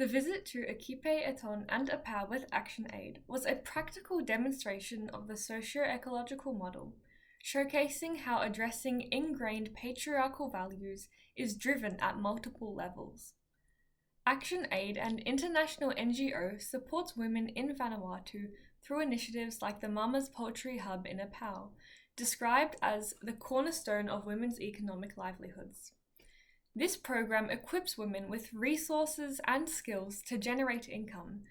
The visit to Equipe Eton and APAO with ActionAid was a practical demonstration of the socio-ecological model, showcasing how addressing ingrained patriarchal values is driven at multiple levels. ActionAid, an international NGO, supports women in Vanuatu through initiatives like the Mama's Poultry Hub in APAO, described as the cornerstone of women's economic livelihoods. This program equips women with resources and skills to generate income,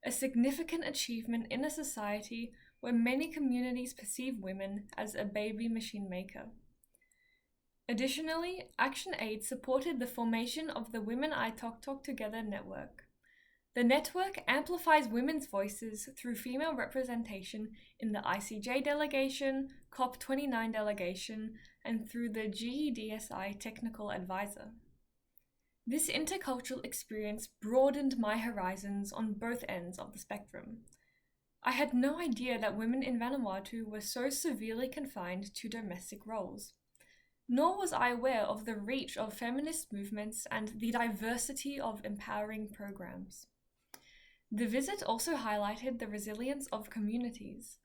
a significant achievement in a society where many communities perceive women as a baby machine maker. Additionally, ActionAid supported the formation of the Women I Talk Together network. The network amplifies women's voices through female representation in the ICJ delegation, COP29 delegation, and through the GEDSI technical advisor. This intercultural experience broadened my horizons on both ends of the spectrum. I had no idea that women in Vanuatu were so severely confined to domestic roles. Nor was I aware of the reach of feminist movements and the diversity of empowering programs. The visit also highlighted the resilience of communities.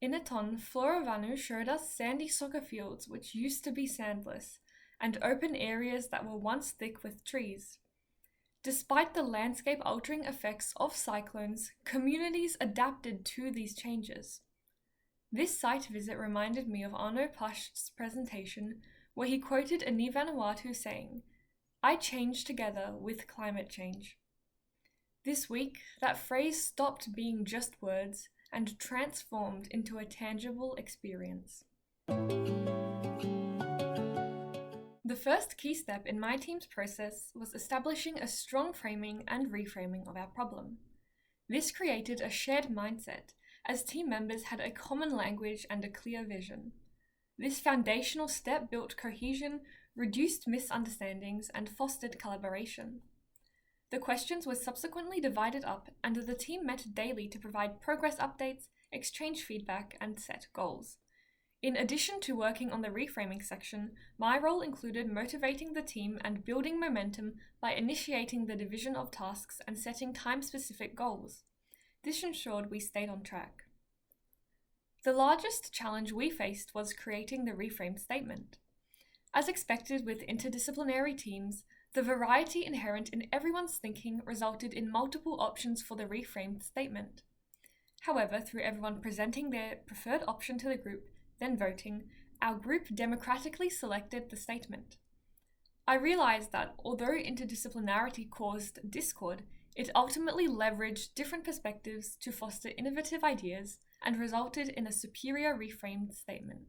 In Eton, Flora Vanu showed us sandy soccer fields which used to be sandless, and open areas that were once thick with trees. Despite the landscape-altering effects of cyclones, communities adapted to these changes. This site visit reminded me of Arno Plasch's presentation, where he quoted a Ni Vanuatu saying, "I change together with climate change." This week, that phrase stopped being just words and transformed into a tangible experience. The first key step in my team's process was establishing a strong framing and reframing of our problem. This created a shared mindset, as team members had a common language and a clear vision. This foundational step built cohesion, reduced misunderstandings, and fostered collaboration. The questions were subsequently divided up, and the team met daily to provide progress updates, exchange feedback, and set goals. In addition to working on the reframing section, my role included motivating the team and building momentum by initiating the division of tasks and setting time-specific goals. This ensured we stayed on track. The largest challenge we faced was creating the reframe statement. As expected with interdisciplinary teams, the variety inherent in everyone's thinking resulted in multiple options for the reframed statement. However, through everyone presenting their preferred option to the group, then voting, our group democratically selected the statement. I realized that although interdisciplinarity caused discord, it ultimately leveraged different perspectives to foster innovative ideas and resulted in a superior reframed statement.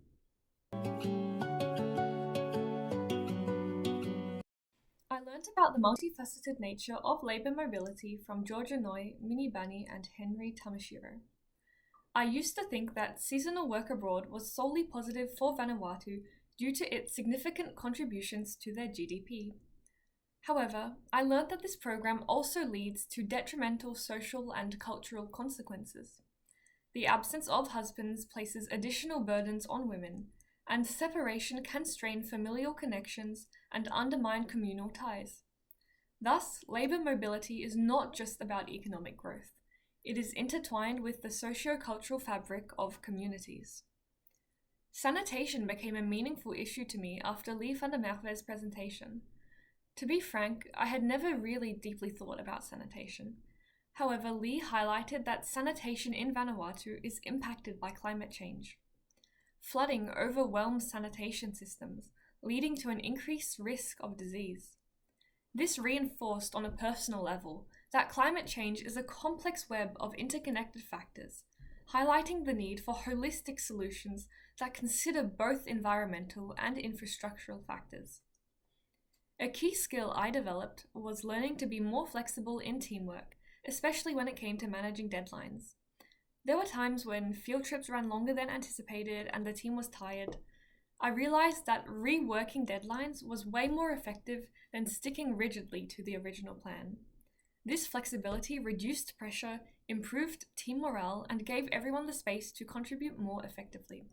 I learned about the multifaceted nature of labour mobility from Georgia Noy, Minnie Bani, and Henry Tamashiro. I used to think that seasonal work abroad was solely positive for Vanuatu due to its significant contributions to their GDP. However, I learned that this program also leads to detrimental social and cultural consequences. The absence of husbands places additional burdens on women, and separation can strain familial connections and undermine communal ties. Thus, labour mobility is not just about economic growth. It is intertwined with the socio-cultural fabric of communities. Sanitation became a meaningful issue to me after Lee van der Merwe's presentation. To be frank, I had never really deeply thought about sanitation. However, Lee highlighted that sanitation in Vanuatu is impacted by climate change. Flooding overwhelms sanitation systems, leading to an increased risk of disease. This reinforced on a personal level that climate change is a complex web of interconnected factors, highlighting the need for holistic solutions that consider both environmental and infrastructural factors. A key skill I developed was learning to be more flexible in teamwork, especially when it came to managing deadlines. There were times when field trips ran longer than anticipated and the team was tired. I realized that reworking deadlines was way more effective than sticking rigidly to the original plan. This flexibility reduced pressure, improved team morale, and gave everyone the space to contribute more effectively.